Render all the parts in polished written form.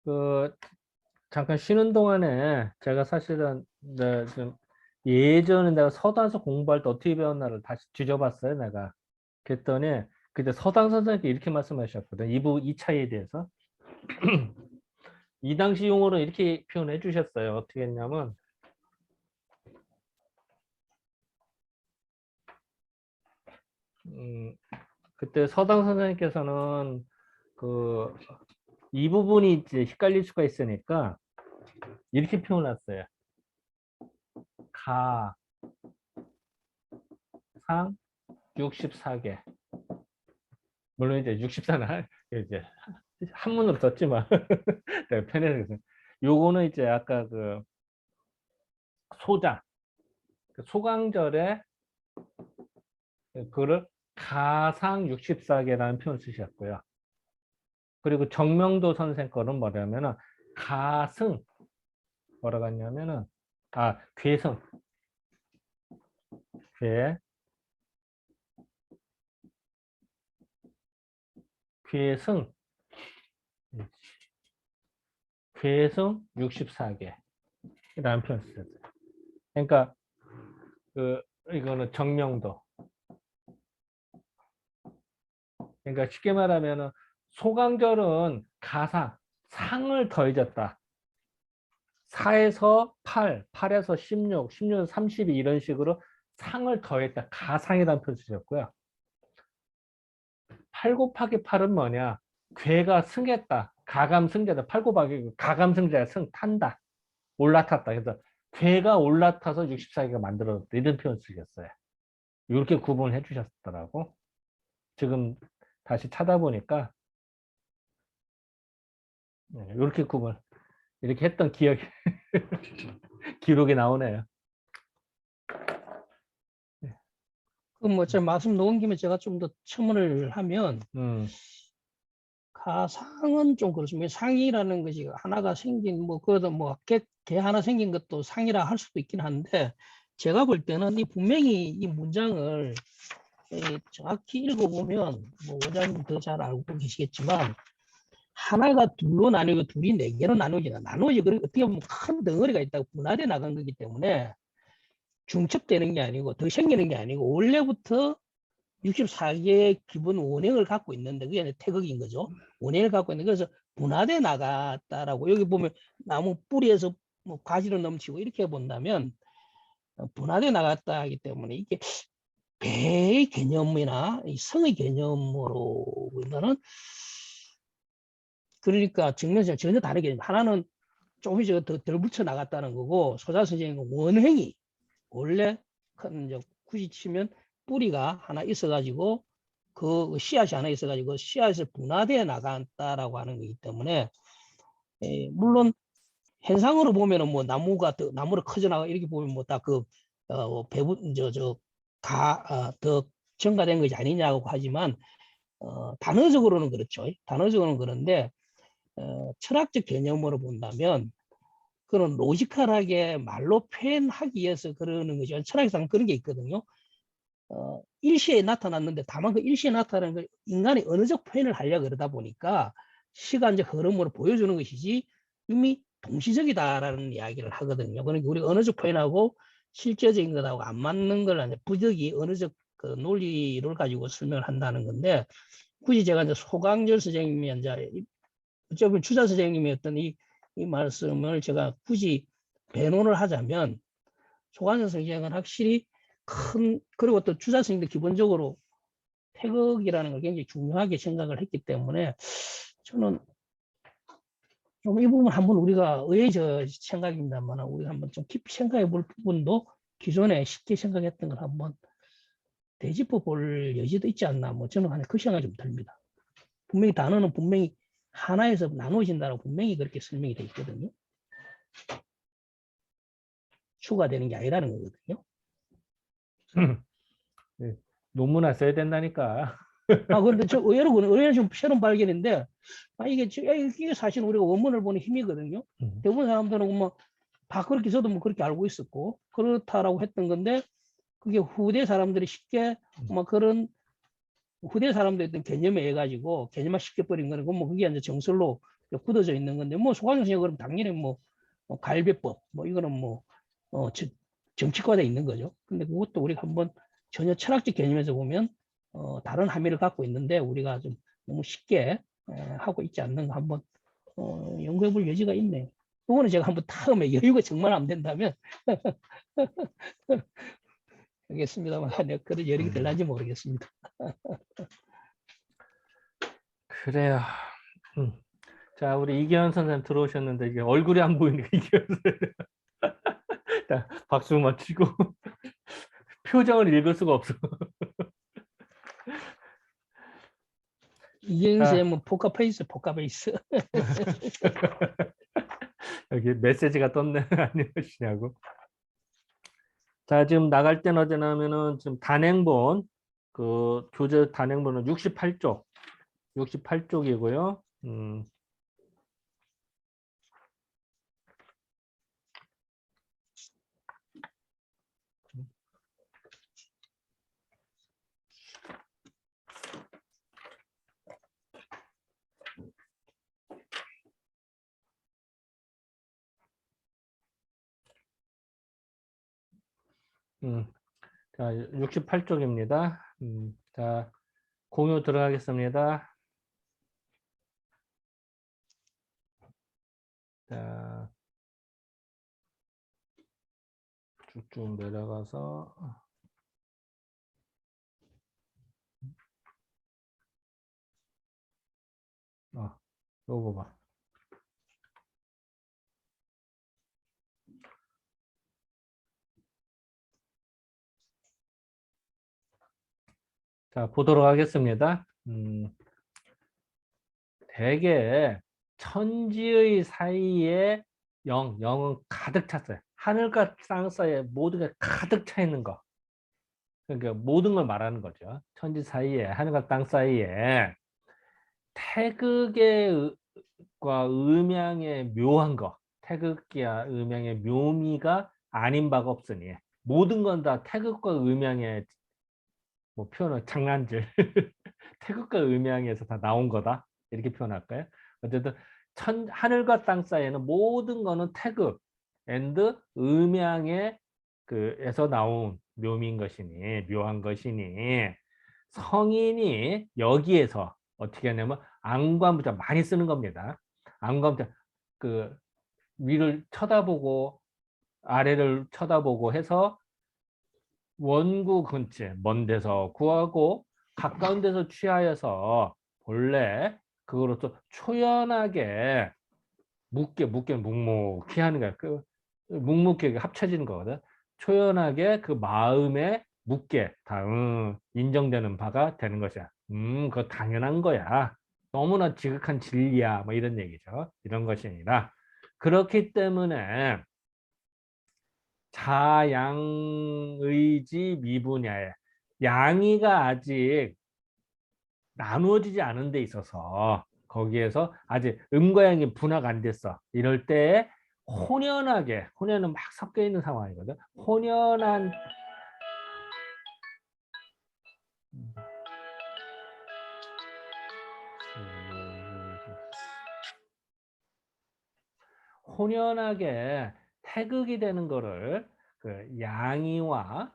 그 잠깐 쉬는 동안에 제가 사실은 좀 예전에 내가 서당에서 공부할 때 어떻게 배웠나를 다시 뒤져봤어요, 내가. 그랬더니 그때 서당 선생님께 이렇게 말씀하셨거든. 이 차이에 대해서. 이 당시 용어로 이렇게 표현해 주셨어요. 어떻게 했냐면 그때 서당 선생님께서는 그 이 부분이 이제 헷갈릴 수가 있으니까 이렇게 표현했어요. 가, 상, 64개. 물론 이제 64는 이제 한문으로 썼지만 내가 편해서 요거는 이제 아까 그 소장, 소강절에 그거를 가상 64개라는 표현을 쓰셨고요. 그리고 정명도 선생 거는 뭐냐면은 가승 뭐라고 했냐면은 괴승 괴승 괴승 64개라는 표현을 쓰셨어요. 그러니까 이거는 정명도. 그러니까 쉽게 말하면은 소강절은 가상, 상을 더해졌다. 4에서 8, 8에서 16, 16에서 32 이런 식으로 상을 더했다. 가상이라는 표현을 쓰셨고요. 8 곱하기 8은 뭐냐? 괴가 승했다. 가감승자다. 8 곱하기 가감승자가 탄다. 올라탔다. 그래서 괴가 올라타서 64개가 만들어졌다. 이런 표현 쓰셨어요. 이렇게 구분을 해주셨더라고. 지금 다시 찾아보니까 이렇게 구분 이렇게 했던 기억이 기록이 나오네요. 그뭐 제가 말씀 놓은 김에 제가 좀 더 첨언을 하면 가상은 좀 그렇습니다. 상이라는 것이 하나가 생긴 뭐 그것도 뭐 개 하나 생긴 것도 상이라 할 수도 있긴 한데 제가 볼 때는 이 분명히 이 문장을 정확히 읽어보면 뭐 원장님 더 잘 알고 계시겠지만 하나가 둘로 나뉘고 둘이 네 개로 나누지 그리고 어떻게 보면 큰 덩어리가 있다고 분할해 나간 거기 때문에 중첩되는 게 아니고 더 생기는 게 아니고 원래부터 64개의 기본 원행을 갖고 있는데 그게 태극인 거죠. 원행을 갖고 있는 그래서 분화돼 나갔다라고 여기 보면 나무 뿌리에서 뭐 가지로 넘치고 이렇게 본다면 분화돼 나갔다 하기 때문에 이게 배의 개념이나 이 성의 개념으로 보면은 그러니까 증명성 전혀 다르게 하나는 조금씩 덜 붙여 나갔다는 거고 소자 선생님은 원행이 원래 큰 굳이 치면 뿌리가 하나 있어가지고 그 씨앗이 하나 있어가지고 씨앗을 분화되어 나간다라고 하는 거기 때문에 물론 현상으로 보면은 뭐 나무를 커져 나가 이렇게 보면 뭐 다 그 배분 더 증가된 것이 아니냐고 하지만 단어적으로는 그렇죠. 단어적으로는 그런데 철학적 개념으로 본다면 그런 로지컬하게 말로 표현하기 위해서 그러는 거죠. 철학상 그런 게 있거든요. 일시에 나타났는데 다만 그 일시에 나타나는 걸 인간이 언어적 표현을 하려고 그러다 보니까 시간적 흐름으로 보여주는 것이지 이미 동시적이다라는 이야기를 하거든요. 그러니까 우리 언어적 표현하고 실제적인 것하고 안 맞는 걸 부적이 언어적 그 논리를 가지고 설명을 한다는 건데 굳이 제가 이제 소강절 선생님이 이제 어쩌면 주자 선생님이 어떤 이 말씀을 제가 굳이 변론을 하자면 소강절 선생은 확실히 그리고 또 주자 선생님도 기본적으로 태극이라는 걸 굉장히 중요하게 생각을 했기 때문에 저는 좀 이 부분 한번 우리가 의외의 생각입니다만 우리가 한번 좀 깊이 생각해 볼 부분도 기존에 쉽게 생각했던 걸 한번 되짚어 볼 여지도 있지 않나 뭐 저는 그 생각이 좀 듭니다. 분명히 단어는 분명히 하나에서 나누어진다고 분명히 그렇게 설명이 되어 있거든요. 추가되는 게 아니라는 거거든요. 논문을 써야 된다니까. 그런데 저 의외로 좀 새로운 발견인데, 이게 사실 우리가 원문을 보는 힘이거든요. 대부분 사람들은 뭐, 다 그렇게 저도 뭐 그렇게 알고 있었고, 그렇다라고 했던 건데, 그게 후대 사람들이 쉽게, 뭐 그런, 후대 사람들의 어떤 개념에 의해 가지고, 개념화 시켜버린 거는, 뭐 그게 이제 정설로 굳어져 있는 건데 뭐 소관용신이 그럼 당연히 가일배법 이거는 정치화돼 있는 거죠. 근데 그것도 우리가 한번 전혀 철학적 개념에서 보면 다른 함의를 갖고 있는데 우리가 좀 너무 쉽게 하고 있지 않는 거 한번 연구해 볼 여지가 있네요. 그거는 제가 한번 다음에 여유가 정말 안 된다면 알겠습니다만 내가 그런 여력이 될는지 모르겠습니다. 그래요. 자, 우리 이계현 선생님 들어오셨는데 이게 얼굴이 안 보이니까 이계현 선생님 박수만 치고 표정을 읽을 수가 없어. 이계현 자, 선생님은 포카페이스. 여기 메시지가 떴네. 안녕하시냐고. 자, 지금 나갈 때는 어제 나면은 지금 단행본 그 교재 단행본은 68쪽. 68쪽이고요. 자, 68쪽입니다. 자, 공유 들어가겠습니다. 자, 쭉쭉 내려가서 요거 봐. 자, 보도록 하겠습니다. 대개 천지의 사이에 영은 가득 찼어요. 하늘과 땅 사이에 모든 게 가득 차 있는 거. 그러니까 모든 걸 말하는 거죠. 천지 사이에, 하늘과 땅 사이에 태극의 과 음양의 묘한 거, 태극기와 음양의 묘미가 아닌 바가 없으니 모든 건 다 태극과 음양의 표현을 장난질 태극과 음양에서 다 나온 거다 이렇게 표현할까요? 어쨌든 하늘과 땅 사이에는 모든 거는 태극 앤드 음양의 에서 나온 묘미인 것이니 묘한 것이니 성인이 여기에서 어떻게 하냐면 안관부자 많이 쓰는 겁니다. 안관부자 위를 쳐다보고 아래를 쳐다보고 해서 원구 근처 먼 데서 구하고 가까운 데서 취하여서 본래 그거로서 초연하게 묵묵히 하는 거야. 묵묵히 합쳐지는 거거든. 초연하게 그 마음에 묻게 다 인정되는 바가 되는 것이야. 그거 당연한 거야. 너무나 지극한 진리야. 뭐 이런 얘기죠. 이런 것이 아니라 그렇기 때문에 자양의지 미분야에 양이가 아직 나누어지지 않은 데 있어서 거기에서 아직 음과 양이 분화가 안 됐어. 이럴 때 혼연은 막 섞여 있는 상황이거든. 혼연하게 태극이 되는 거를 양이와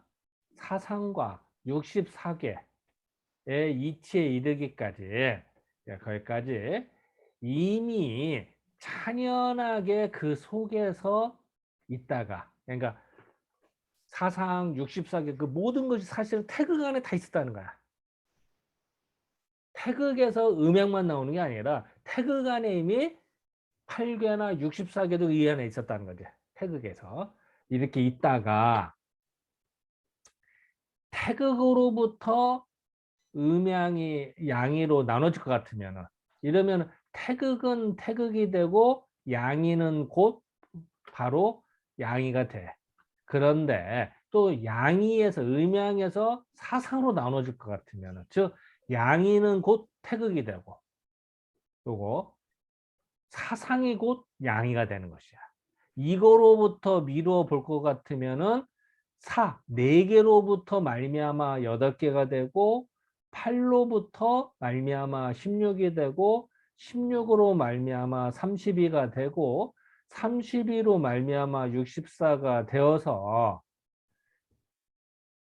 사상과 64개의 이치에 이르기까지 거기까지 이미 찬연하게 그 속에서 있다가 그러니까 사상 64개 그 모든 것이 사실은 태극 안에 다 있었다는 거야. 태극에서 음양만 나오는 게 아니라 태극 안에 이미 8개나 64개도 이 안에 있었다는 거지. 태극에서 이렇게 있다가 태극으로부터 음양이 양이로 나눠질 것 같으면 이러면 태극은 태극이 되고 양이는 곧 바로 양이가 돼. 그런데 또 양이에서 음양에서 사상으로 나눠질 것 같으면 즉 양이는 곧 태극이 되고 요거 사상이 곧 양이가 되는 것이야. 이거로부터 미루어 볼 것 같으면은 4개로부터 말미암아 8개가 되고 8로부터 말미암아 16이 되고 16으로 말미암아 32가 되고 32로 말미암아 64가 되어서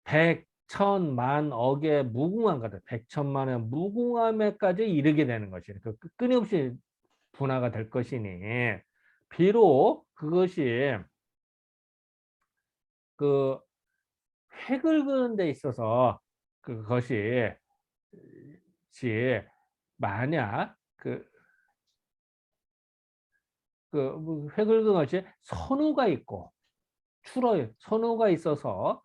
100, 1000, 만, 억의 무궁한 것들, 100, 1000만의 무궁함에까지 이르게 되는 것이에요. 끊임없이 분화가 될 것이니 비록 그것이 그 획을 그는 데 있어서 그것이 만약 획을 그는 것이 선우가 있고 추로에 선우가 있어서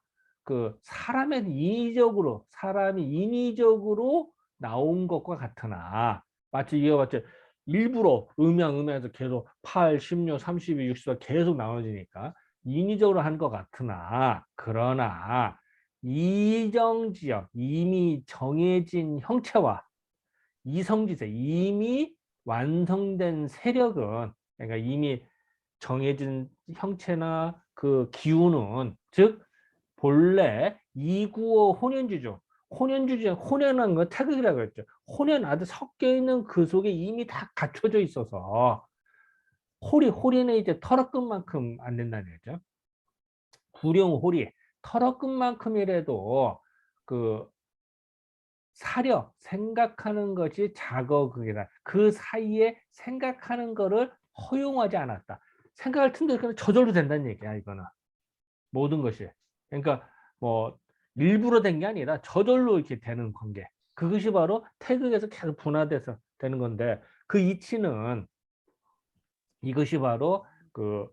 사람이 인위적으로 나온 것과 같으나 마치 이와 같이 일부러 음양에서 계속 8, 16, 32, 64 계속 나눠지니까 인위적으로 한 것 같으나 그러나 이정지역 이미 정해진 형체와 이성지세 이미 완성된 세력은 그러니까 이미 정해진 형체나 그 기운은 즉 본래 이구어 혼연주죠. 혼연한 건 태극이라고 했죠. 혼연 아주 섞여 있는 그 속에 이미 다 갖춰져 있어서 호리는 이제 털어끝만큼 안 된다는 거죠. 구룡호리 털어끝만큼이라도 그 사려 생각하는 것이 작어극이다. 그 사이에 생각하는 거를 허용하지 않았다. 생각할 틈도 그냥 저절로 된다는 얘기야 이거는. 모든 것이. 그러니까 뭐 일부러 된 게 아니라 저절로 이렇게 되는 관계. 그것이 바로 태극에서 계속 분화돼서 되는 건데 그 이치는 이것이 바로 그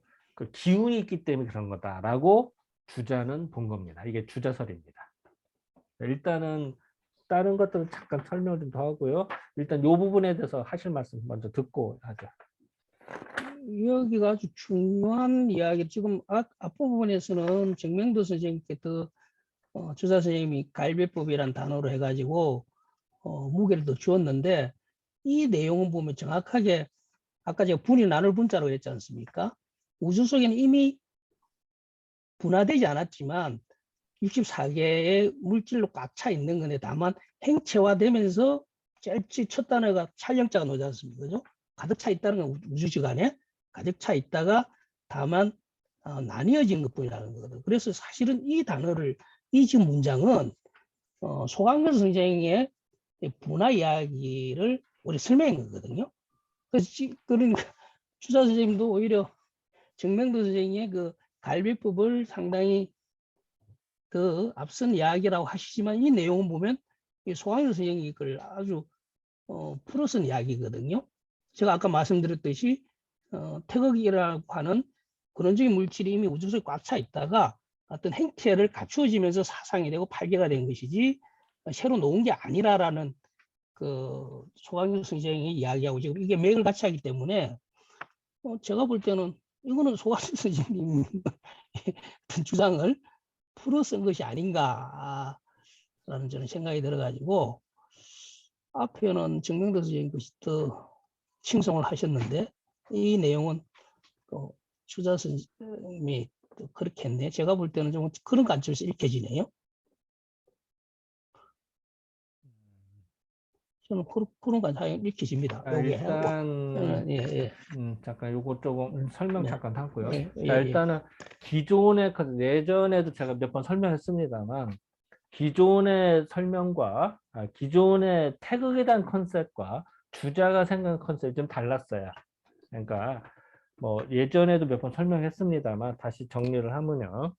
기운이 있기 때문에 그런 거다라고 주자는 본 겁니다. 이게 주자설입니다. 일단은 다른 것들은 잠깐 설명을 좀 더 하고요. 일단 이 부분에 대해서 하실 말씀 먼저 듣고 하죠. 여기가 아주 중요한 이야기. 지금 앞부분에서는 정명도 선생님께 주자 선생님이 갈배법이란 단어로 해가지고 무게를 더 주었는데 이 내용은 보면 정확하게 아까 제가 분이 나눌 분자로 했지 않습니까? 우주 속에는 이미 분화되지 않았지만 64개의 물질로 꽉 차 있는 건데 다만 행체화되면서 제일 첫 단어가 촬영자가 나오지 않습니까? 그죠? 가득 차 있다는 건 우주시간에 가득 차 있다가 다만 나뉘어진 것뿐이라는 거거든요. 그래서 사실은 이 지금 문장은 소강렬 선생의 분화 이야기를 우리 설명한 거거든요. 그러니까 주자 선생님도 오히려 정명도 선생의 그 갈비법을 상당히 그 앞선 이야기라고 하시지만 이 내용을 보면 소강렬 선생이 그걸 아주 풀어쓴 이야기거든요. 제가 아까 말씀드렸듯이 태극이라고 하는 근원적인 물질이 이미 우주 속에 꽉 차 있다가 어떤 행태를 갖추어지면서 사상이 되고 발견가 된 것이지 새로 놓은 게 아니라라는 그 소강렬 선생이 이야기하고 지금 이게 맥을 같이 하기 때문에 제가 볼 때는 이거는 소강렬 선생님 주장을 풀어 쓴 것이 아닌가라는 저는 생각이 들어가지고 앞에는 정명도 선생님 것이 더 칭송을 하셨는데 이 내용은 또 주자 선생님이 그렇게 했네. 제가 볼 때는 좀 그런 관점에서 읽혀지네요. 저는 그런 관점에서 읽혀집니다. 일단 예. 잠깐 요거 조금 설명 네. 잠깐 하고요. 예. 일단은 기존의 예전에도 제가 몇 번 설명했습니다만 기존의 설명과 기존의 태극에 대한 컨셉과 주자가 생각하는 컨셉이 좀 달랐어요. 그러니까 뭐 예전에도 몇 번 설명했습니다만 다시 정리를 하면요.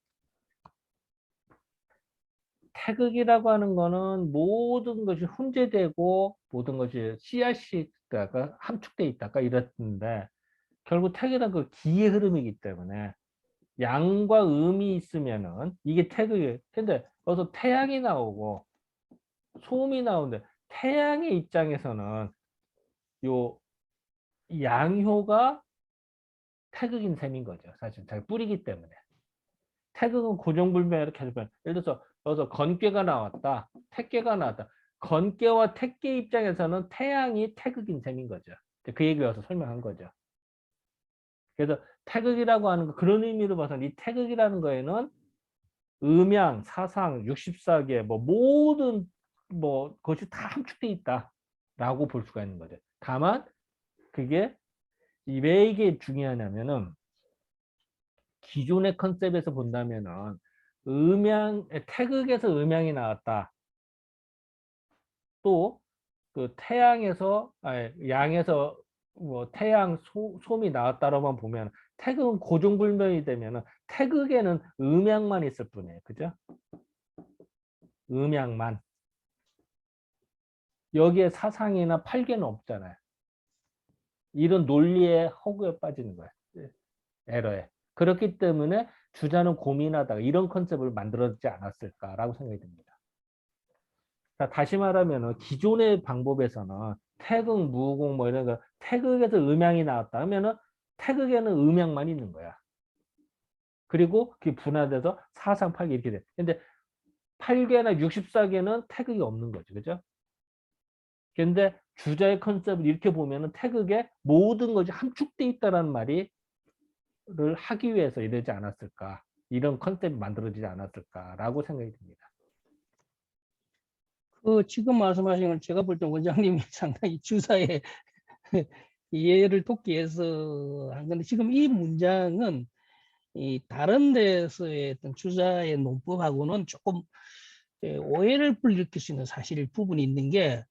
태극이라고 하는 거는 모든 것이 혼재되고 모든 것이 씨앗이 있다가 함축돼 있다가 이랬는데 결국 태극이란 그 기의 흐름이기 때문에 양과 음이 있으면은 이게 태극이에요. 근데 여기서 태양이 나오고 소음이 나오는데 태양의 입장에서는 요 양효가 태극인 셈인 거죠. 사실 잘 뿌리기 때문에. 태극은 고정불변으로 계속 변. 예를 들어서 여기서 건괴가 나왔다. 택괴가 나왔다. 건괴와 택괴 입장에서는 태양이 태극인 셈인 거죠. 그 얘기 여기서 설명한 거죠. 그래서 태극이라고 하는 거 그런 의미로 봐서는 이 태극이라는 거에는 음양, 사상, 64개 뭐 모든 뭐 것이 다 함축돼 있다라고 볼 수가 있는 거죠. 다만 그게 왜 이게 중요하냐면은 기존의 컨셉에서 본다면은 태극에서 음양이 나왔다. 또 그 태양에서 양에서 뭐 태양 솜이 나왔다로만 보면 태극은 고정불변이 되면은 태극에는 음양만 있을 뿐이에요. 그죠? 음양만. 여기에 사상이나 팔계는 없잖아요. 이런 논리의 허구에 빠지는 거예요. 에러에. 그렇기 때문에 주자는 고민하다가 이런 컨셉을 만들었지 않았을까라고 생각이 듭니다. 자, 다시 말하면 기존의 방법에서는 태극, 무공 뭐 이런 거 태극에서 음양이 나왔다 하면은 태극에는 음양만 있는 거야. 그리고 그게 분화돼서 사상, 팔계 이렇게 돼. 근데 8개나 64개는 태극이 없는 거죠. 그죠? 근데 주자의 컨셉을 이렇게 보면은 태극에 모든 것이 함축돼 있다라는 말이 를 하기 위해서 이러지 않았을까. 이런 컨셉이 만들어지지 않았을까라고 생각이 듭니다. 그 지금 말씀하신 건 제가 볼 때 원장님이 상당히 주사에 이해를 돕기 위해서 한 건데 지금 이 문장은 이 다른 데서의 어떤 주자의 논법하고는 조금 오해를 불러일으킬 수 있는 사실 부분이 있는 게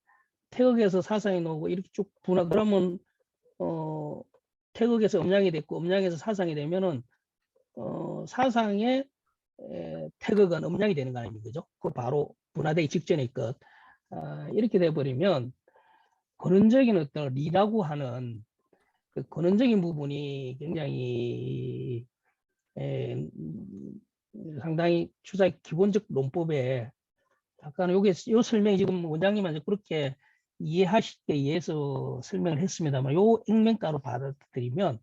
태극에서 사상이 나오고 이렇게 쭉 분화 그러면 태극에서 음양이 됐고 음양에서 사상이 되면은 사상의 태극은 음양이 되는 거 아닙니까? 그죠? 그 바로 분화되기 직전의 것. 이렇게 돼버리면 근원적인 어떤 리라고 하는 그 근원적인 부분이 굉장히 상당히 주자의 기본적 논법에 약간 요게 요 설명이 지금 원장님한테 그렇게 이해하시게 위해서 설명을 했습니다만 요 액면가로 받아들이면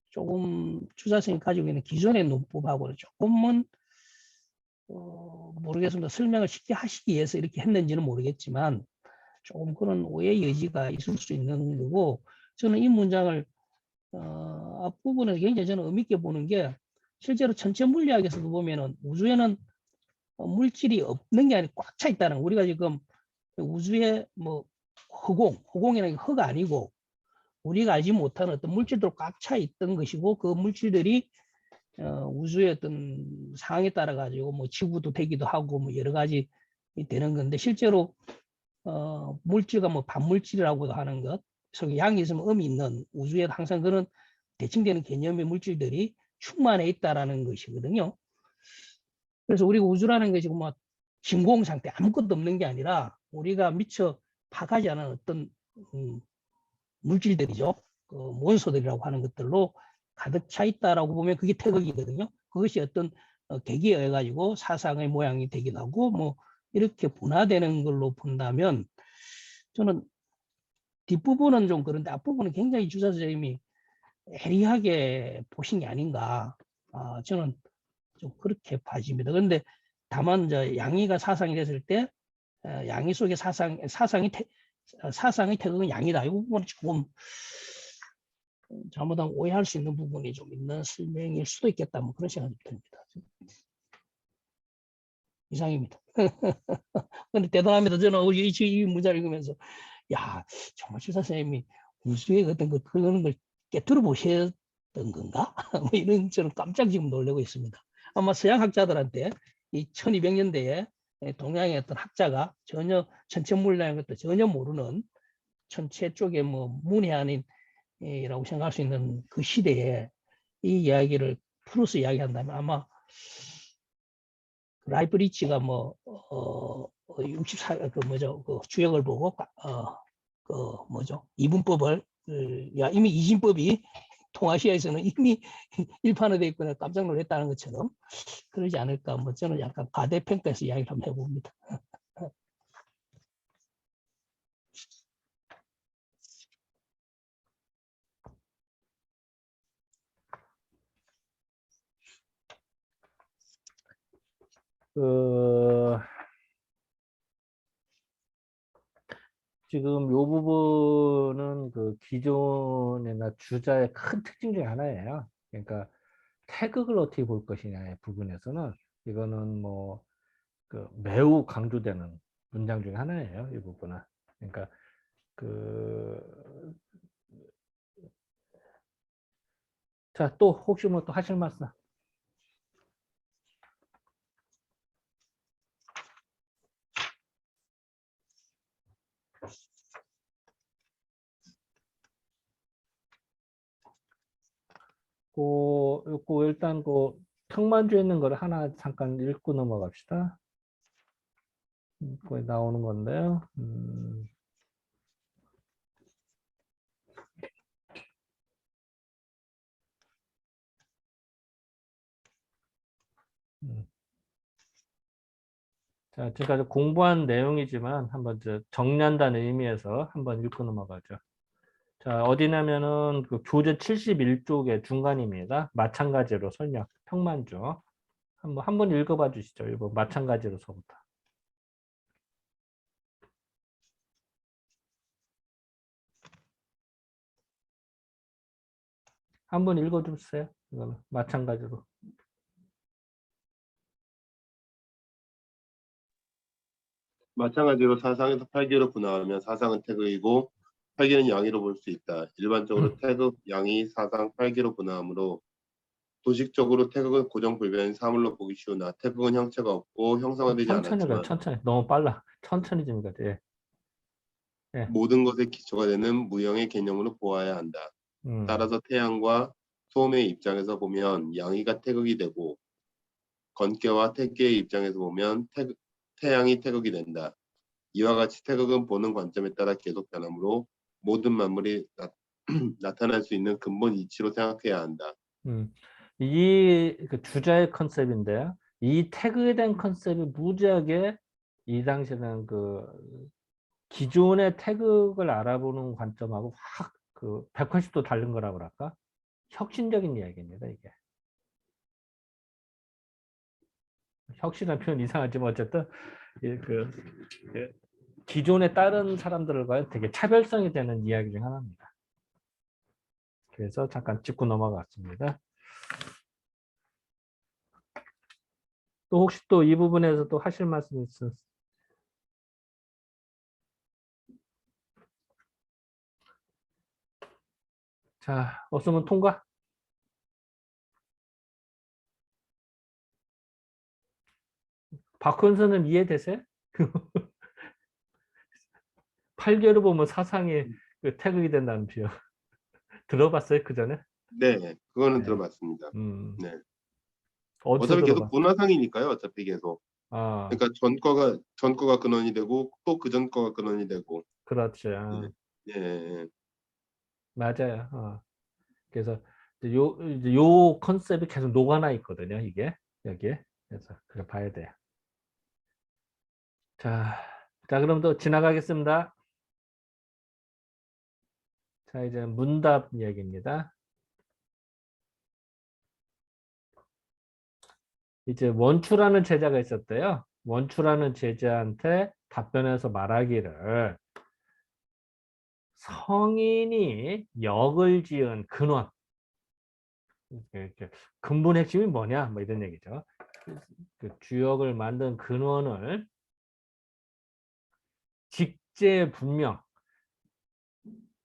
조금 주자성이 가지고 있는 기존의 논법하고는 조금은 모르겠습니다. 설명을 쉽게 하시기 위해서 이렇게 했는지는 모르겠지만 조금 그런 오해 여지가 있을 수 있는 거고 저는 이 문장을 앞부분에서 굉장히 저는 의미 있게 보는 게 실제로 천체 물리학에서도 보면은 우주에는 물질이 없는 게 아니고 꽉 차 있다는 우리가 지금 우주에 뭐 허공이라는 게 허가 아니고 우리가 알지 못하는 어떤 물질들로 꽉 차 있던 것이고 그 물질들이 우주의 어떤 상황에 따라 가지고 뭐 지구도 되기도 하고 뭐 여러 가지 되는 건데 실제로 물질과 뭐 반물질이라고도 하는 것 속에 양이 있으면 음이 있는 우주에 항상 그런 대칭되는 개념의 물질들이 충만해 있다라는 것이거든요. 그래서 우리가 우주라는 것이 뭐 진공 상태 아무것도 없는 게 아니라 우리가 미처 파악하지 않은 어떤 물질들이죠. 그 원소들이라고 하는 것들로 가득 차 있다라고 보면 그게 태극이거든요. 그것이 어떤 계기에 의해 가지고 사상의 모양이 되기도 하고 뭐 이렇게 분화되는 걸로 본다면 저는 뒷부분은 좀 그런데 앞부분은 굉장히 주자 선생님이 예리하게 보신 게 아닌가. 저는 좀 그렇게 봐집니다. 그런데 다만 이제 양이가 사상이 됐을 때 양이 속에 사상의 태극은 양이다. 이 부분은 조금 잘못하면 오해할 수 있는 부분이 좀 있는 설명일 수도 있겠다. 뭐 그런 생각이 듭니다. 이상입니다. 근데 대단합니다. 저는 이 문자를 읽으면서 야 정말 주사 선생님이 우수의 어떤 그런 걸 깨뜨려 보셨던 건가? 뭐 이런 저는 깜짝 지금 놀라고 있습니다. 아마 서양 학자들한테 이 1200년대에 동양의 어떤 학자가 전혀 천체물리학의 것도 전혀 모르는 천체 쪽에 뭐 문외한인 이라고 생각할 수 있는 그 시대에 이 이야기를 풀어서 이야기한다면 아마 라이브리치가 뭐 64, 그 뭐죠, 그 주역을 보고 그 뭐죠, 이분법을 야 이미 이진법이 동아시아에서는 이미 일판화되어 있구나 깜짝 놀랐다는 것처럼 그러지 않을까. 뭐 저는 약간 과대평가해서 이야기를 한번 해봅니다. 그 지금 요 부분은 그 기존이나 주자의 큰 특징 중에 하나예요. 그러니까 태극을 어떻게 볼 것이냐의 부분에서는 이거는 뭐 그 매우 강조되는 문장 중에 하나예요. 이 부분은. 그러니까 그 자, 또 혹시 뭐 또 하실 말씀? 그 일단 그 평만주에 있는 거를 하나 잠깐 읽고 넘어갑시다. 거기 나오는 건데요. 음. 자, 지금까지 공부한 내용이지만 한번 정리한다는 의미에서 한번 읽고 넘어가죠. 자, 어디냐면은 그 교재 71쪽의 중간입니다. 마찬가지로 설명, 평만주. 한번 읽어봐 주시죠. 이거 마찬가지로서부터. 한번 읽어주세요. 이거는 마찬가지로. 마찬가지로 사상에서 팔기로 분화하면 사상은 태극이고 팔기는 양의로 볼 수 있다. 일반적으로 태극, 양의, 사상, 팔기로 분화하므로 도식적으로 태극은 고정불변인 사물로 보기 쉬우나 태극은 형체가 없고 형상화되지 천천히 가요. 않았지만 천천히. 너무 빨라. 천천히 좀 가죠. 예. 예. 모든 것의 기초가 되는 무형의 개념으로 보아야 한다. 음. 따라서 태양과 소음의 입장에서 보면 양의가 태극이 되고 건께와 태계의 입장에서 보면 태양이 태극이 된다. 이와 같이 태극은 보는 관점에 따라 계속 변하므로 모든 만물이 나타날 수 있는 근본 이치로 생각해야 한다. 이 주자의 컨셉인데요. 이 태그에 대한 컨셉이 무지하게 이 당시에는 그 기존의 태극을 알아보는 관점하고 확 그 180도 다른 거라고 그럴까? 혁신적인 이야기입니다, 이게. 혁신한 표현 이상하지만 어쨌든 그 기존의 다른 사람들과 되게 차별성이 되는 이야기 중 하나입니다. 그래서 잠깐 짚고 넘어갔습니다. 또 혹시 또 이 부분에서 또 하실 말씀 있으세요? 자, 없으면 통과. 박훈 선생님 이해되세요? 8개로 보면 사상이 그 태극이 된다는 표현. 들어봤어요, 그 전에? 네, 그거는 네. 들어봤습니다. 네. 어디서 어차피 계속 들어봤어? 문화상이니까요. 어차피 계속. 아, 그러니까 전거가 근원이 되고 또 그 전 거가 근원이 되고. 그렇죠. 예, 예, 맞아요. 그래서 이제 요 컨셉이 계속 녹아나 있거든요, 이게. 여기에. 그래서 그걸 봐야 돼요. 자, 그럼 또 지나가겠습니다. 자, 이제 문답 이야기입니다. 이제 원추라는 제자가 있었대요. 원추라는 제자한테 답변해서 말하기를 성인이 역을 지은 근원, 이렇게 근본 핵심이 뭐냐, 뭐 이런 얘기죠. 그 주역을 만든 근원을 직제분명,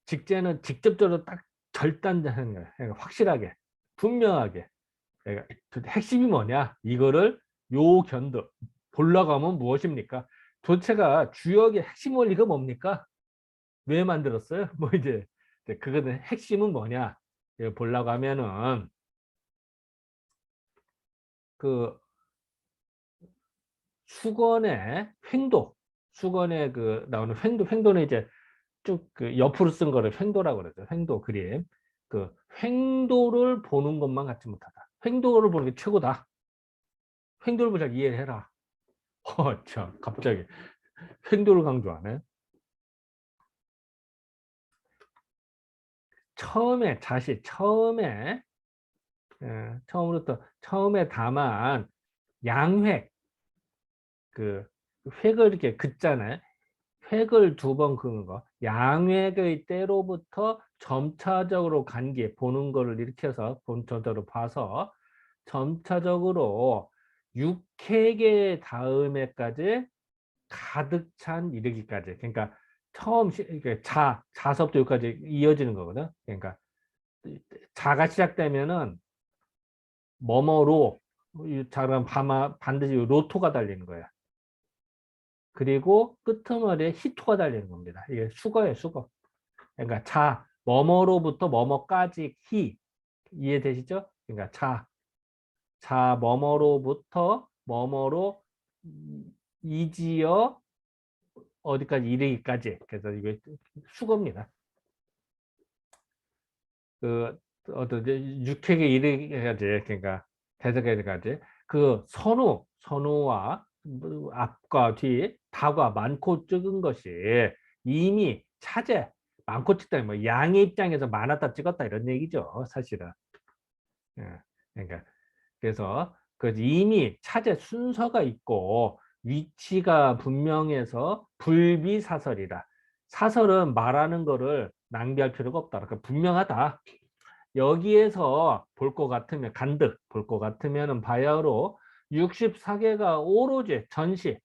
직제는 직접적으로 딱 절단하는 거예요. 그러니까 확실하게, 분명하게. 그러니까 그 핵심이 뭐냐, 이거를 요견도 보려고 하면 무엇입니까? 도체가 주역의 핵심 원리가 뭡니까? 왜 만들었어요? 뭐 이제 그거는 핵심은 뭐냐? 보려고 하면은 그 수건의 횡도, 수건에 그 나오는 횡도는 이제 쭉 그 옆으로 쓴 거를 횡도라고 그러죠. 횡도 그림. 그 횡도를 보는 것만 갖지 못하다. 횡도를 보는 게 최고다. 횡도를 보자 이해해라. 참 갑자기 횡도를 강조하네. 처음부터 처음에 다만 양획, 그 획을 이렇게 긋잖아요. 획을 두 번 그는 거. 양획의 때로부터 점차적으로 관계 보는 거를 이렇게 해서 본토적으로 봐서 점차적으로 육획의 다음에까지 가득 찬 이르기까지. 그러니까 처음 자서부터 여기까지 이어지는 거거든. 그러니까 자가 시작되면은 뭐뭐로 자가 반드시 로토가 달리는 거야. 그리고 끄트머리에 히토가 달리는 겁니다. 이게 수거예요, 수거. 그러니까 자, 뭐뭐로부터 뭐뭐까지 히. 이해되시죠? 그러니까 자 뭐뭐로부터 뭐뭐로 이지어 어디까지 이르기까지. 그래서 이게 수거입니다. 그 어떤 육획에 이르기까지, 그러니까 대적에까지 그 선우와 앞과 뒤 다과 많고 적은 것이 이미 차제 많고 적다, 뭐 양의 입장에서 많았다 찍었다 이런 얘기죠, 사실은. 예, 그러니까 그래서 그 이미 차제 순서가 있고 위치가 분명해서 불비사설이다. 사설은 말하는 거를 낭비할 필요가 없다. 그러니까 분명하다. 여기에서 볼 것 같으면 간득 볼 것 같으면은 바야흐로 64개가 오로지 전시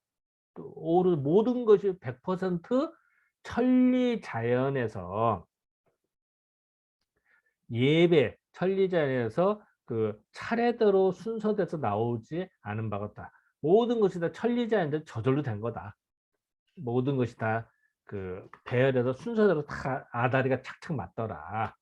모든 것이 100% 천리자연에서 예배 천리자연에서 그 차례대로 순서돼서 나오지 않은 바 같다. 모든 것이 다 천리자연대 저절로 된 거다. 모든 것이 다 그 배열해서 순서대로 다 아다리가 착착 맞더라.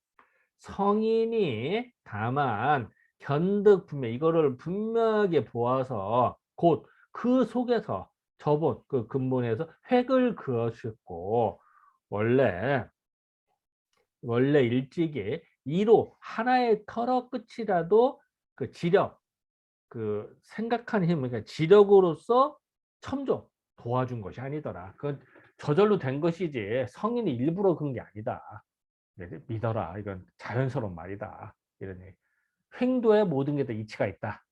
성인이 다만 견득 이거를 분명하게 보아서 곧 그 속에서 저본 그 근본에서 획을 그으셨고 원래 일찍이 이로 하나의 털어 끝이라도 그 지력 그 생각하는 힘, 그러니까 지력으로서 첨조 도와준 것이 아니더라. 그건 저절로 된 것이지 성인이 일부러 그런 게 아니다. 믿어라. 이건 자연스러운 말이다. 이런 얘기. 횡도에 모든 게 다 이치가 있다.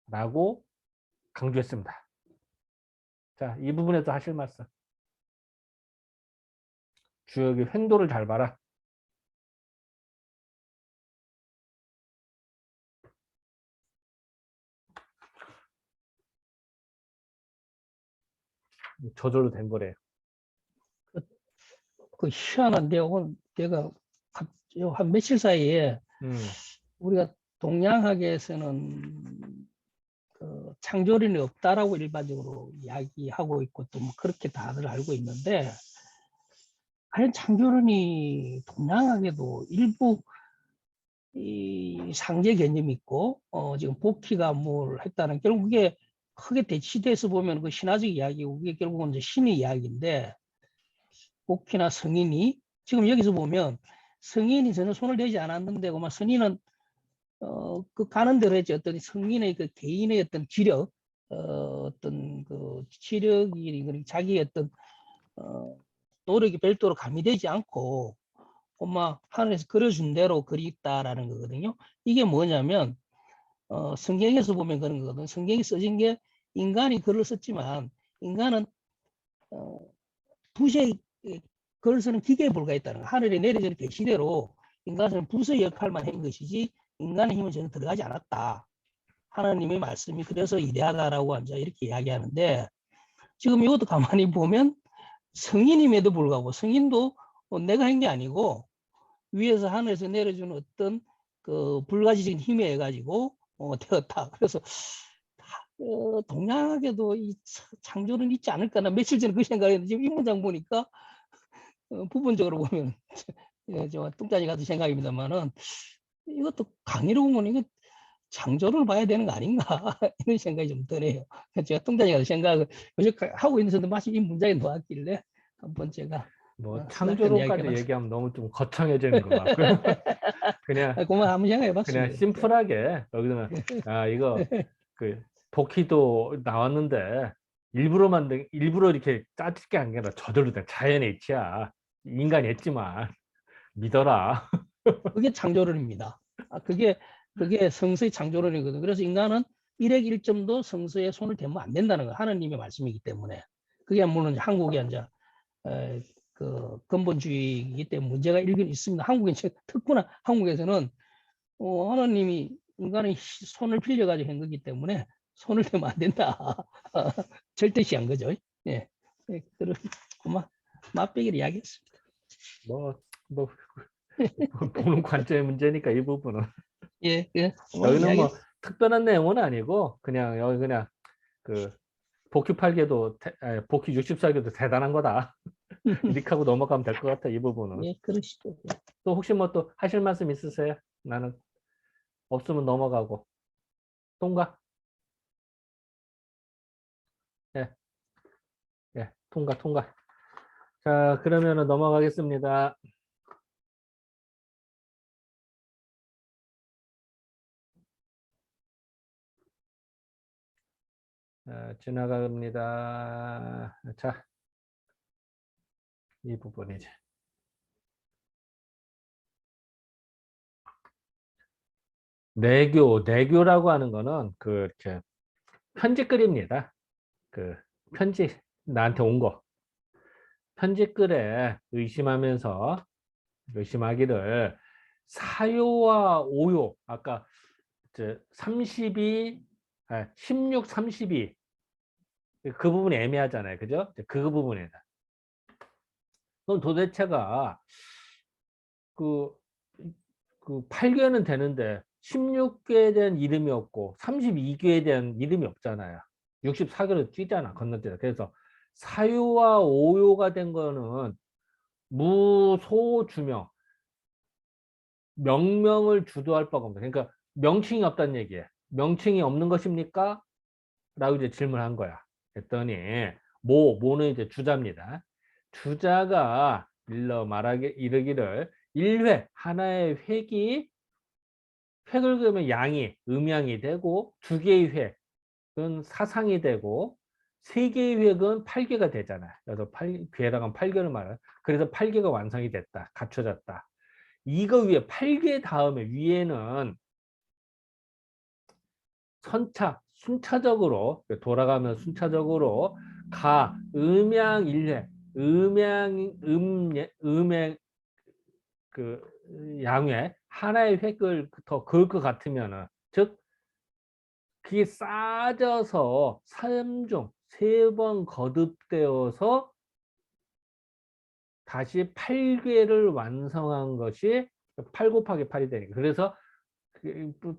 라고 강조했습니다. 자, 이 부분에서 하실 말씀. 주역이 횡도를 잘 봐라. 저절로 된 거래요. 그 희한한데 오늘 내가 한 며칠 사이에 우리가 동양학에서는 그 창조론이 없다라고 일반적으로 이야기하고 있고 또 뭐 그렇게 다들 알고 있는데 과연 창조론이 동양학에도 일부 이 상제 개념이 있고 지금 복희가 뭘 했다는 결국에 크게 대치돼서 보면 그 신화적 이야기고 그게 결국은 이제 신의 이야기인데 복희나 성인이 지금 여기서 보면 성인이 전혀 손을 대지 않았는데 막 성인은 그 가는 대로 했지 어떤 성인의 그 개인의 어떤 지력 어떤 그 지력이 자기의 어떤 노력이 별도로 가미되지 않고 엄마 하늘에서 그려준 대로 그리다라는 거거든요. 이게 뭐냐면 성경에서 보면 그런 거거든. 성경이 써진 게 인간이 글을 썼지만 인간은 부시의 글을 쓰는 기계에 불과했다는 거. 하늘에 내려지는 계시대로 인간은 부수의 역할만 한 것이지 인간의 힘은 전혀 들어가지 않았다. 하나님의 말씀이 그래서 이대하다라고 앉아 이렇게 이야기하는데 지금 이것도 가만히 보면 성인임에도 불구하고 성인도 내가 한 게 아니고 위에서 하늘에서 내려주는 어떤 그 불가지적인 힘에 의해 가지고 되었다. 그래서 동양학에도 이 창조는 있지 않을까. 나 며칠 전에 그 생각했는데 지금 이 문장 보니까 부분적으로 보면 저 뚱짜지 같은 생각입니다만은 이것도 강의로 보면 이거 창조를 봐야 되는 거 아닌가 이런 생각이 좀 드네요. 제가 뚱짜지 같은 생각을 요새 하고 있는데 마침 이 문장에 놓았길래 한번 제가 뭐 창조론까지 얘기하면 너무 좀 거창해지는 것 같고 그냥 그만 한번 생각해봤습니다. 그냥 심플하게 여기서는 이거 그 복희도 나왔는데 일부러 이렇게 짜증게 한 게 아니라 저절로 된 자연의 이치야. 인간이 했지만 믿어라. 그게 창조론입니다. 그게 성서의 창조론이거든. 그래서 인간은 일액일점도 성서에 손을 대면 안 된다는 거 하나님의 말씀이기 때문에 그게 물론 한국의 이제 그 근본주의이기 때문에 문제가 일견 있습니다. 한국에 특히나 한국에서는 하나님이 인간의 손을 빌려가지고 한 거기 때문에 손을 대면 안 된다. 절대시한 거죠. 예. 그런 맛배기를 이야기했습니다. 뭐 보는 관점의 문제니까 이 부분은. 예, 예. 여기는 이야기. 뭐 특별한 내용은 아니고 그냥 여기 그냥 그 복귀 8개도 복귀 64개도 대단한 거다. 이렇게 하고 넘어가면 될 것 같아 이 부분은. 예, 그러시죠. 또 혹시 뭐 또 하실 말씀 있으세요? 나는 없으면 넘어가고. 통과? 예, 예, 통과, 통과. 자, 그러면은 넘어가겠습니다. 지나갑니다. 자, 이 부분이지. 내교라고 하는 거는 그 이렇게 편지글입니다. 그 편지 나한테 온 거. 편지글에 의심하기를 사요와 오요 아까 32, 16, 32 그 부분이 애매하잖아요. 그죠? 그 부분이다. 그럼 도대체가 그, 그 8개는 되는데 16개에 대한 이름이 없고 32개에 대한 이름이 없잖아요. 64개로 뛰잖아. 건너뛰다. 그래서 사유와 오요가 된 거는 무소주명, 명명을 주도할 바가 없다. 그러니까 명칭이 없다는 얘기예요. 명칭이 없는 것입니까? 라고 이제 질문한 거야. 그랬더니 모는 이제 주자입니다. 주자가 이르기를 1회 하나의 획을 그으면 양이 음양이 되고 2개의 획은 사상이 되고 3개의 획은 8개가 되잖아요. 그래서 괴라간 8개를 말해요. 그래서 8개가 완성이 됐다. 갖춰졌다. 이거 위에 8개 다음에 위에는 순차적으로 돌아가면 순차적으로 음양 일회 음의 그 양회 하나의 획을 더 그을 것 같으면은 즉 그게 쌓아져서 3중 3번 거듭되어서 다시 8개를 완성한 것이 8 곱하기 8이 되니까 그래서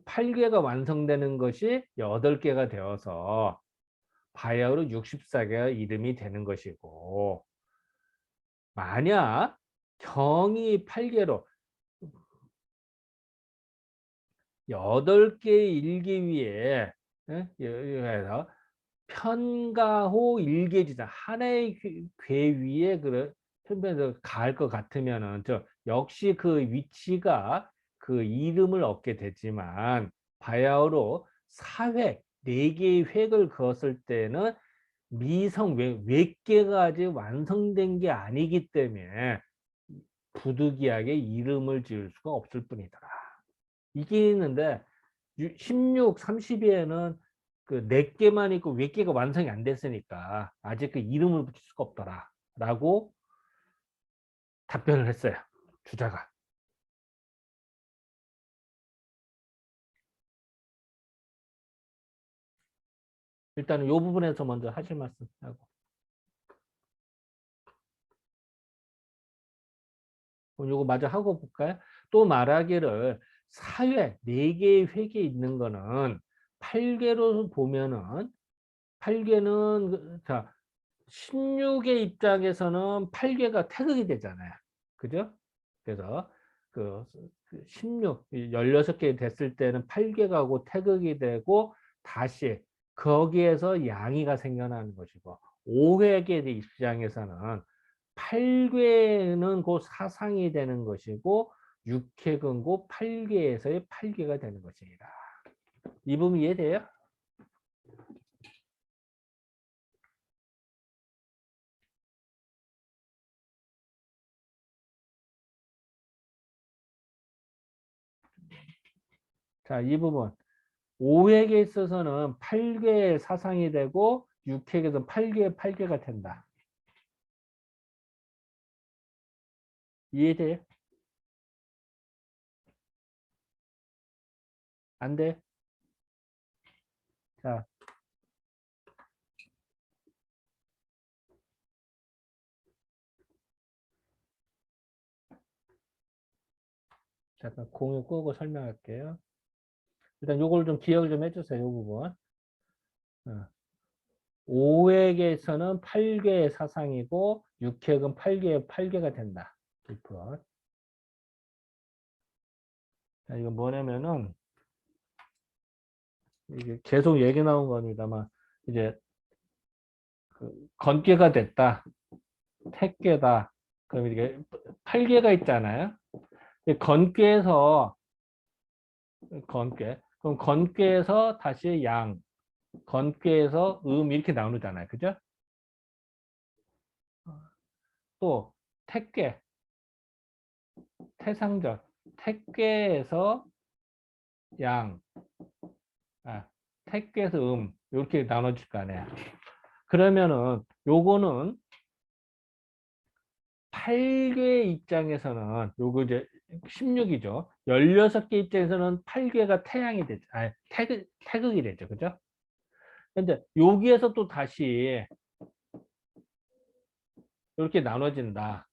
8개가 완성되는 것이 8개가 되어서 바야흐로 64개가 이름이 되는 것이고 만약 경이 8개로 8개의 일기 위에 여기서 편가호 일계지자 하나의 괴 위에 편변에서 가할 것 같으면은 역시 그 위치가 그 이름을 얻게 되지만 바야흐로 사획 4개의 획을 그었을 때는 미성 외계가 아직 완성된 게 아니기 때문에 부득이하게 이름을 지을 수가 없을 뿐이더라. 이게 있는데 16, 32에는 그 4개만 있고 외계가 완성이 안 됐으니까 아직 그 이름을 붙일 수가 없더라 라고 답변을 했어요. 주자가. 일단은 이 부분에서 먼저 하실 말씀 하고 그럼 요거 마저 하고 볼까요? 또 말하기를 사회 4개의 획이 있는 거는 8개로 보면은 8개는 자 16의 입장에서는 8개가 태극이 되잖아요. 그죠? 그래서 그 16, 16개 됐을 때는 8개가고 태극이 되고 다시 거기에서 양이가 생겨나는 것이고 5획의 입장에서는 8궤는 곧 사상이 되는 것이고 6획은 곧 8개에서의 8개가 되는 것입니다. 이 부분 이해돼요? 자, 이 부분 5획에 있어서는 8개의 사상이 되고 6획에서 8개가 된다. 이해돼요? 안 돼? 자, 잠깐 공유 끄고 설명할게요. 일단 요걸 좀 기억을 좀 해주세요. 요 부분. 5획에서는 8개의 사상이고 6획은 8개가 된다. 1%. 자, 이거 뭐냐면은 이게 계속 얘기 나온 겁니다만 이제 그 건개가 됐다. 택개다. 그럼 이게 8개가 있잖아요. 건개에서 건개. 그럼 건개에서 다시 양, 건개에서 이렇게 나누잖아요. 그죠? 또 택개, 태상절, 택개에서 양, 택개에서 이렇게 나눠질 거 아니에요. 그러면은 요거는 8개 입장에서는 요거 이제 16이죠. 16개 입장에서는 8개가 태양이 되죠. 태극이 되죠. 그죠? 근데 여기에서 또 다시 이렇게 나눠진다.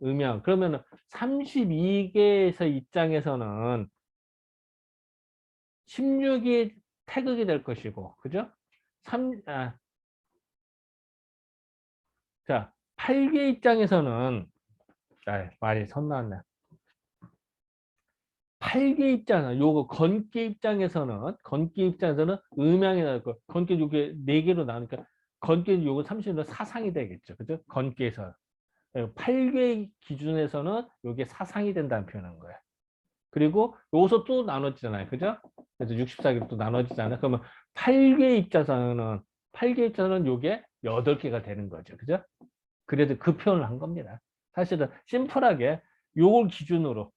음양. 그러면은 32개에서 입장에서는 16이 태극이 될 것이고, 그죠? 자, 8개 입장에서는, 말이 손 나왔네. 8개 입장은, 요거 건기 입장에서는 음양이 나올 거. 건기 요게 4개로 나오니까, 건기 요거 30은 사상이 되겠죠. 그죠? 건기에서. 8개 기준에서는 요게 사상이 된다는 표현한 거예요. 그리고 여기서 또 나눠지잖아요. 그죠? 그래서 64개로 또 나눠지잖아요. 그러면 8개 입장에서는 요게 8개가 되는 거죠. 그죠? 그래도 그 표현을 한 겁니다. 사실은 심플하게 요걸 기준으로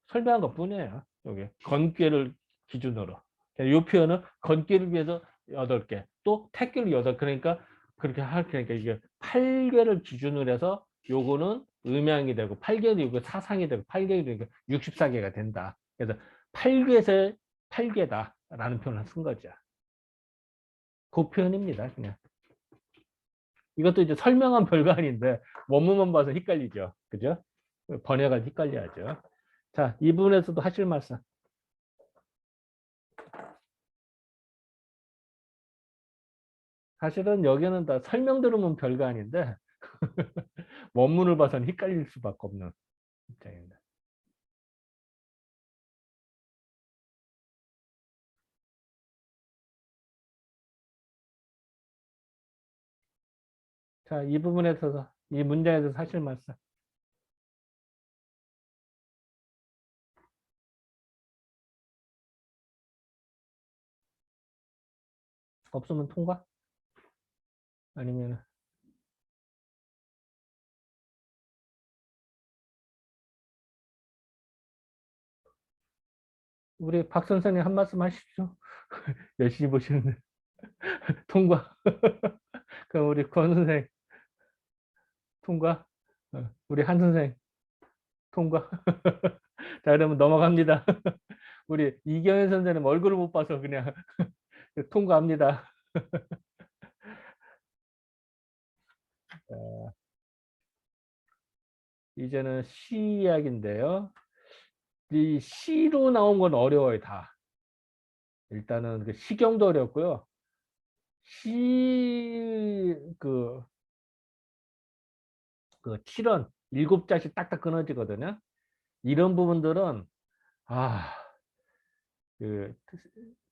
설명한 것 뿐이에요. 요게 건괴를 기준으로. 요 표현은 건괴를 위해서 8개, 또 택개를 8개. 그러니까 그렇게 그러니까 이게 8개를 기준으로 해서 요거는 음양이 되고 8개는 요거 사상이 되고 8개는 64개가 된다. 그래서 8개에서 8개다라는 표현을 쓴 거죠. 그 표현입니다. 그냥. 이것도 이제 설명한 별거 아닌데 원문만 봐서 헷갈리죠. 그죠? 번역할 헷갈려야죠. 자, 이 부분에서도 하실 말씀. 사실은 여기는 다 설명 들으면 별거 아닌데 원문을 봐서는 헷갈릴 수밖에 없는 입장입니다. 자, 이 부분에서 이 문장에서 하실 말씀. 없으면 통과? 아니면 우리 박 선생님 한 말씀 하십시오. 열심히 보시는데 통과. 그럼 우리 권 선생 통과. 우리 한 선생 통과. 자, 그러면 넘어갑니다. 우리 이경현 선생님 얼굴을 못 봐서 그냥 통과합니다. 이제는 시 이야기인데요. 이 시로 나온 건 어려워요, 다. 일단은 그 시경도 어렵고요. 그 7원, 7자씩 딱딱 끊어지거든요. 이런 부분들은, 그,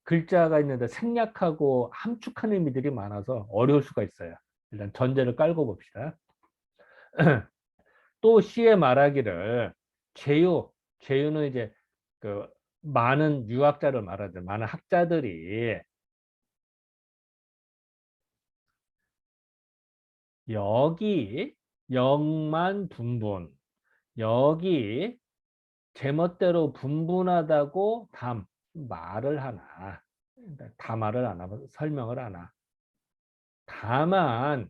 글자가 있는데 생략하고 함축하는 의미들이 많아서 어려울 수가 있어요. 일단 전제를 깔고 봅시다. 또 시의 말하기를 제유는 이제 그 많은 유학자를 말하죠. 많은 학자들이 여기 영만 분분, 여기 제멋대로 분분하다고 말을 하나, 다 말을 안 하고 설명을 하나. 다만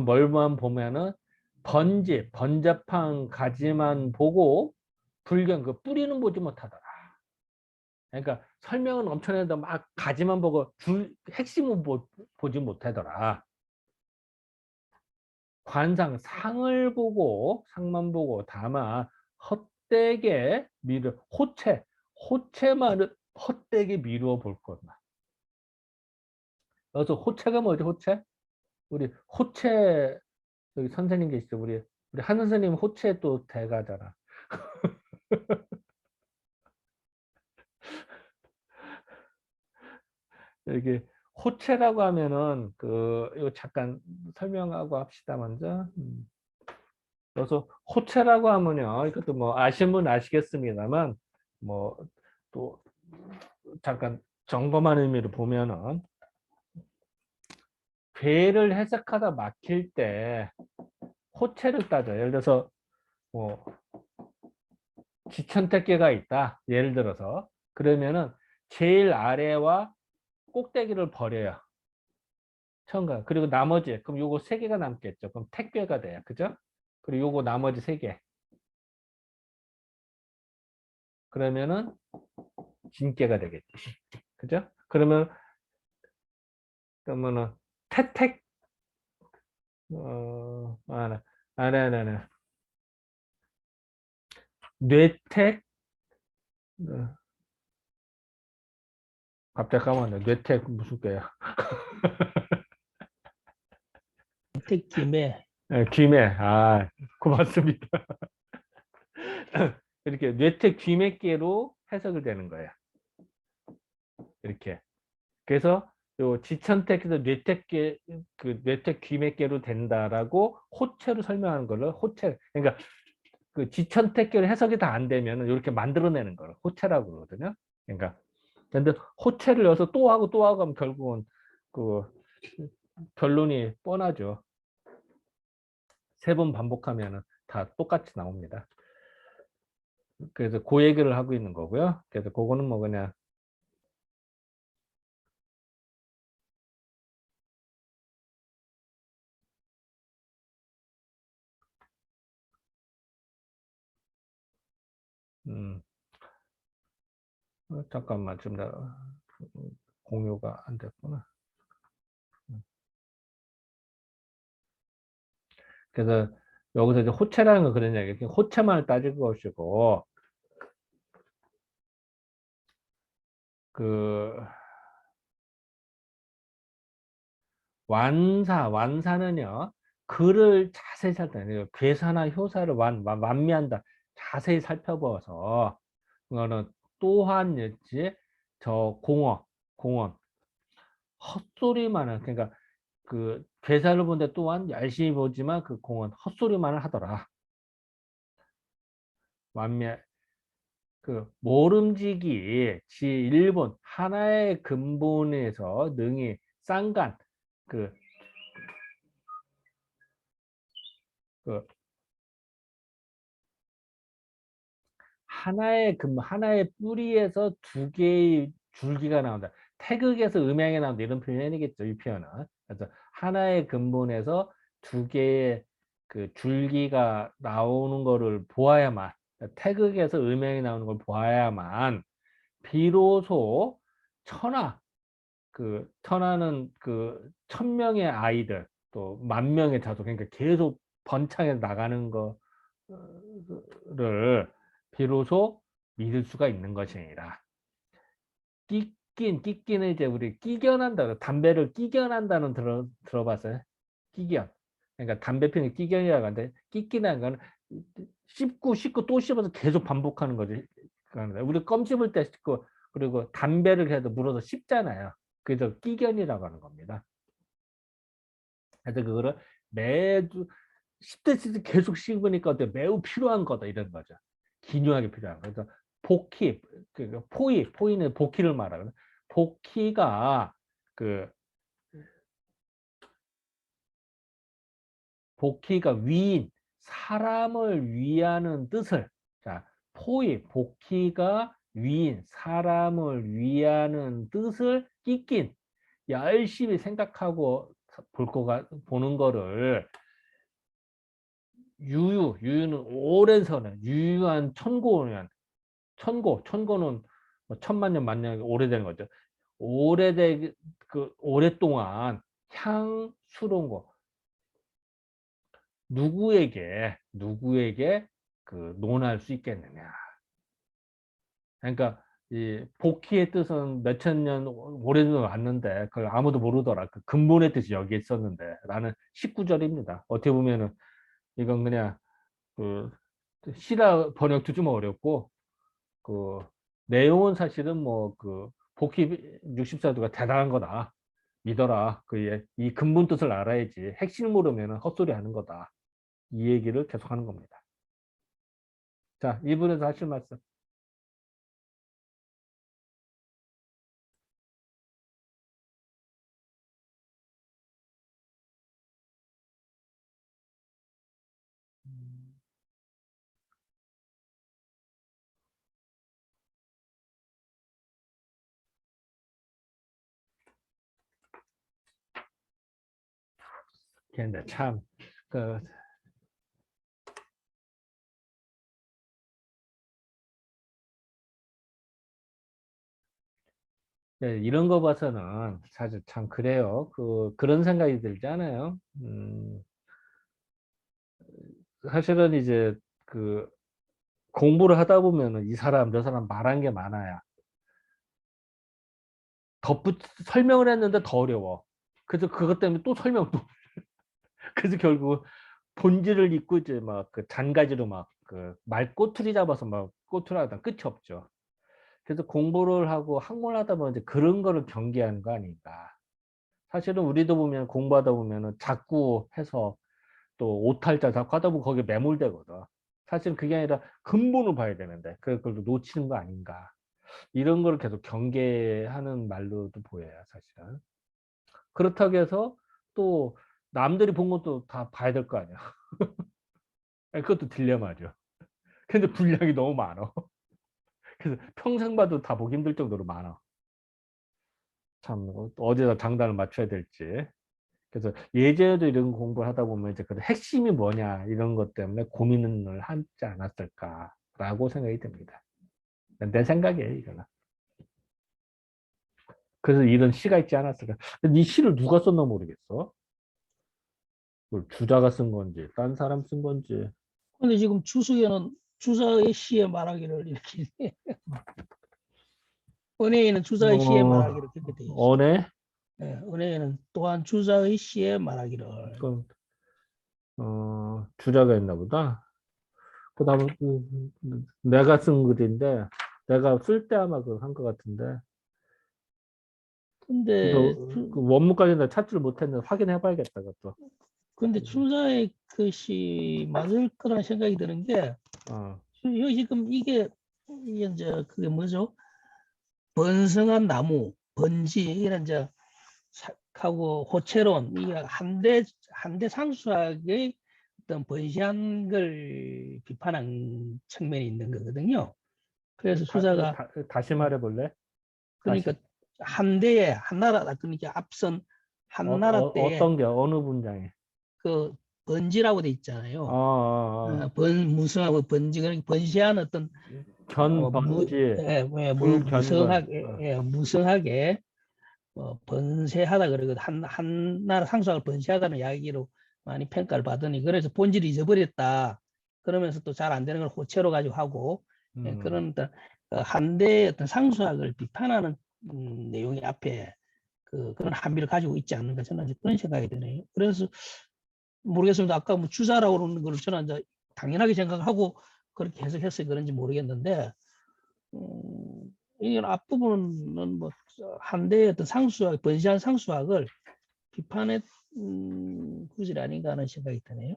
뭘만 보면은 번잡한 가지만 보고 불경 그 뿌리는 보지 못하더라. 그러니까 설명은 엄청 해도 막 가지만 보고 핵심은 보지 못하더라. 관상 상을 보고 상만 보고 다만 헛되게 미루 호체만은 헛되게 미루어 볼 것만. 그래서 호체가 뭐지? 호체? 우리 호체 여기 선생님 계시죠? 우리 한 선생님 호체 또 대가잖아. 이게 호체라고 하면은 이거 잠깐 설명하고 합시다 먼저. 그래서 호체라고 하면요, 이것도 뭐 아시는 분 아시겠습니다만, 뭐 또 잠깐 점검하는 의미로 보면은 괴를 해석하다 막힐 때 호체를 따져요. 예를 들어서 뭐 지천택계가 있다. 예를 들어서 그러면은 제일 아래와 꼭대기를 버려요. 처음과 그리고 나머지 그럼 요거 세 개가 남겠죠. 그럼 택괴가 돼요. 그죠? 그리고 요거 나머지 세 개. 그러면은 진깨가 되겠지. 그죠? 그러면은 태택 네. 뇌택 갑자기 까먹었네. 뇌택 무슨 꾀야? 택김에 네, 귀매. 고맙습니다. 이렇게 뇌택 귀매께로 해석이 되는 거예요. 이렇게. 그래서 요 지천택에서 뇌택계 뇌택 귀매께로 된다라고 호체로 설명하는 거를 호체. 그러니까 그 지천택계로 해석이 다 안 되면 이렇게 만들어내는 걸 호체라고 그러거든요. 그러니까 근데 호체를 여기서 또 하고 또 하고 하면 결국은 그 결론이 뻔하죠. 3번 반복하면 다 똑같이 나옵니다. 그래서 그 얘기를 하고 있는 거고요. 그래서 그거는 뭐 그냥 잠깐만 좀 더 공유가 안 됐구나. 그래서 여기서 이제 호체라는 거 그런 얘기. 호체만을 따질 것이고 그 완사는요. 글을 자세히 살펴요. 괴사나 효사를 완미한다. 자세히 살펴봐서 그거는 또한 있지. 저 공원 헛소리만은 그러니까 그 괴사를 본데 또한 열심히 보지만 그 공원 헛소리만을 하더라. 완미 그 모름지기 지 일본 하나의 근본에서 능히 쌍간 그, 그 하나의 뿌리에서 2개의 줄기가 나온다. 태극에서 음양이 나온다. 이런 표현이겠죠. 이 표현은. 그래서 하나의 근본에서 2개의 그 줄기가 나오는 거를 보아야만 태극에서 음양이 나오는 걸 보아야만 비로소 천하는 그 1000명의 아이들 또 10,000명의 자손 그러니까 계속 번창해 나가는 거를 비로소 믿을 수가 있는 것이니라. 끼끼는 이제 우리 끼견한다. 담배를 끼견한다는 들어봤어요? 끼견. 그러니까 담배 피는 끼견이라고 하는데 끼끼는 건 씹고 또 씹어서 계속 반복하는 거지. 우리 껌 씹을 때 씹고 그리고 담배를 해도 물어서 씹잖아요. 그래서 끼견이라고 하는 겁니다. 그래서 그거를 매주 10대 계속 씹으니까 매우 필요한 거다 이런 거죠. 기묘하게 필요한 거. 그래서 복희, 포이는 복희를 말하거든요. 복희가 복희가 위인, 사람을 위하는 뜻을 자, 복희가 위인, 사람을 위하는 뜻을 끼낀 열심히 생각하고 보는 거를 유유는 오랜 선언, 유유한 천고는 뭐 천만 년, 만년 오래되는 거죠. 오랫동안 향수로운 거. 누구에게 그 논할 수 있겠느냐. 그러니까 이 복희의 뜻은 몇천 년 오래전 왔는데 그걸 아무도 모르더라. 그 근본의 뜻이 여기에 있었는데 라는 19절입니다. 어떻게 보면은 이건 그냥 그 시라 번역도 좀 어렵고 그 내용은 사실은 뭐 그 복희 64도가 대단한 거다. 믿어라. 이 근본 뜻을 알아야지. 핵심을 모르면 헛소리 하는 거다. 이 얘기를 계속하는 겁니다. 자, 2분에서 하실 말씀. 근데 참, 그, 네, 이런 거 봐서는 사실 참 그래요. 그런 생각이 들잖아요. 사실은 이제 그 공부를 하다 보면은 이 사람, 저 사람 말한 게 많아야 설명을 했는데 더 어려워. 그래서 그것 때문에 또 설명도. 그래서 결국 본질을 잊고 이제 막 그 잔가지로 막 그 말 꼬투리 잡아서 막 꼬투리 하다 끝이 없죠. 그래서 공부를 하고 학문을 하다 보면 이제 그런 거를 경계하는 거 아닌가. 사실은 우리도 보면 공부하다 보면은 자꾸 해서 또 오탈자 자꾸 하다 보면 거기에 매몰되거든. 사실 그게 아니라 근본을 봐야 되는데 그걸 놓치는 거 아닌가. 이런 걸 계속 경계하는 말로도 보여요, 사실은. 그렇다고 해서 또 남들이 본 것도 다 봐야 될 거 아니야. 그것도 딜레마죠. 근데 분량이 너무 많아. 그래서 평생 봐도 다 보기 힘들 정도로 많아. 참 어디다 장단을 맞춰야 될지. 그래서 예전에도 이런 공부를 하다 보면 이제 그 핵심이 뭐냐 이런 것 때문에 고민을 하지 않았을까라고 생각이 듭니다. 내 생각이에요, 이거는. 그래서 이런 시가 있지 않았을까. 근데 이 시를 누가 썼나 모르겠어. 그걸 주자가 쓴 건지, 딴 사람 쓴 건지. 근데 지금 주석에는 주자의 시에 말하기를 이렇게 은혜에는 주자의 시에 말하기를 그렇게 돼 있어요. 언에? 예, 은혜에는 또한 주자의 시에 말하기를. 그건 주자가 있나 보다. 그 다음에 내가 쓴 글인데 내가 쓸 때 아마 한 것 같은데. 근데 그 원문까지는 내가 찾지를 못했는데 확인해 봐야겠다, 그것도. 근데 주자의 것이 맞을 거라는 생각이 드는 게 어. 여기 지금 이게 이제 그게 뭐죠? 번성한 나무, 번지 이런 이제 하고 호채론 이게 한대 상수학의 어떤 번시한 걸 비판한 측면이 있는 거거든요. 그래서 주자가 다시 말해 볼래? 그러니까 한 대에 한 나라 그러니까 앞선 한 나라 때에 어떤 게 어느 분장에? 그 번지라고 돼 있잖아요. 무성하고 번지 그러니까 번시한 어떤 견번지, 불견건. 무성하게 번세하다 그러거든. 한 나라 상수학을 번세하다는 이야기로 많이 평가를 받으니 그래서 본질을 잊어버렸다. 그러면서 또 잘 안 되는 걸 호체로 가지고 하고 그런 어떤 한대의 어떤 상수학을 비판하는 내용이 앞에 그런 함의를 가지고 있지 않는가 저는 그런 생각이 드네요. 그래서 모르겠습니다. 아까 뭐 주자라고 그러는 걸 저는 이제 당연하게 생각하고 그렇게 해석했어요. 그런지 모르겠는데 이건 앞부분은 뭐 한대의 어떤 상수학, 번시한 상수학을 비판의 구절이 아닌가 하는 생각이 드네요.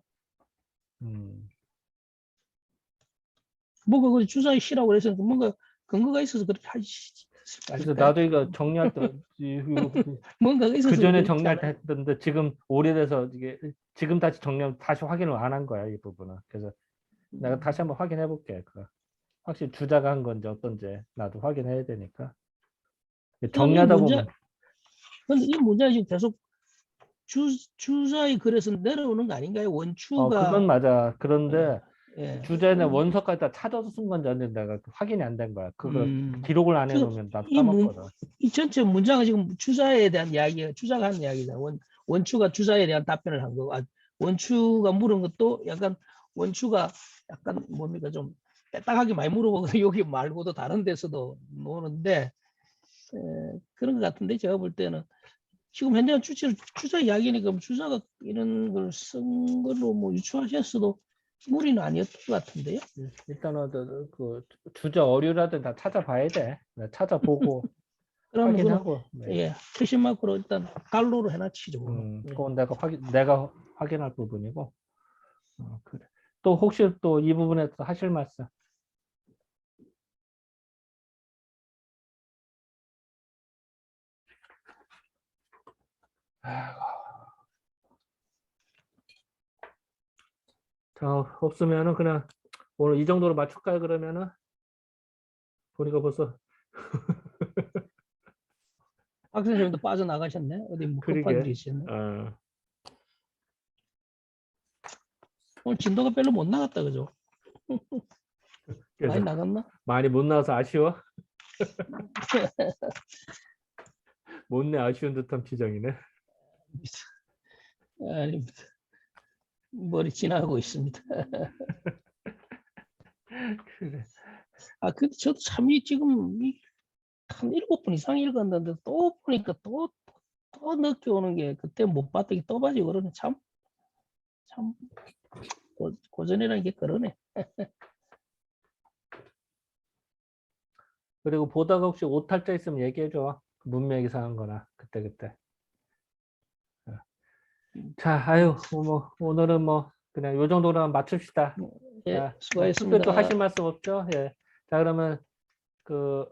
뭔가 그 주자의 시라고 그래서 뭔가 근거가 있어서 그렇게 하지. 그래서 나도 이거 정리할 때 뭔가가 있어서 그 전에 그렇지 정리할 때 않아요? 했던데 지금 오래돼서 이게 지금 다시 정리하면 다시 확인을 안 한 거야, 이 부분은. 그래서 내가 다시 한번 확인해 볼게. 확실히 주자가 한 건지 어떤지 나도 확인해야 되니까. 정리하다 보면 근데 이 문제가 지금 계속 주자의 글에서 내려오는 거 아닌가요? 원추가 그건 맞아. 그런데 주제는 그건 원서까지 다 찾아서 쓴 건지 안 된다가 확인이 안 된 거야. 그거 기록을 안 지금 해놓으면 나도 까먹거든. 이 전체 문장은 지금 주자에 대한 이야기가 주자가 한 이야기다. 원추가 주자에 대한 답변을 한 거고 원추가 물은 것도 약간 원추가 약간 뭡니까 좀 빼딱하게 많이 물어보거든요. 여기 말고도 다른 데서도 노는데 그런 것 같은데 제가 볼 때는 지금 현재 주자 이야기니까 뭐 주자가 이런 걸 쓴 걸로 뭐 유추하셨어도 무리는 아니었던 것 같은데요. 일단은 그 주저 어류라든 다 찾아봐야 돼. 네, 찾아보고 그러면 그럼 확인하고. 네. 예, 퀘션 마크로 일단 갈로로 해놨지죠. 예. 그건 내가 확인할 부분이고. 그래. 또 혹시 또 이 부분에 또 하실 말씀? 자, 없으면은 그냥 오늘 이 정도로 맞출까요? 그러면은 보니까 벌써 박 선생님도 빠져나가셨네. 어디 뭐 급한 그러게. 일이 있었네. 어, 오늘 진도가 별로 못 나갔다 그죠? 그래서 많이 나갔나? 많이 못 나와서 아쉬워. 못내 아쉬운 듯한 표정이네. 아닙니다. 머리 지나가고 있습니다. 그래. 아, 근데 저도 참 이 지금 한 7번 이상 읽었는데 또 보니까 또 늦게 오는 게 그때 못 봤던 게 또 빠지고 그러네. 참 고전이라는 게 그러네. 그리고 보다가 혹시 오탈자 있으면 얘기해줘. 문맥 이상한 거나 그때. 자, 아유, 뭐 오늘은 뭐 그냥 요 정도로 맞춥시다. 예, 자, 뭐 특별히 또 수고하셨습니다. 하실 말씀 없죠? 예. 자, 그러면 그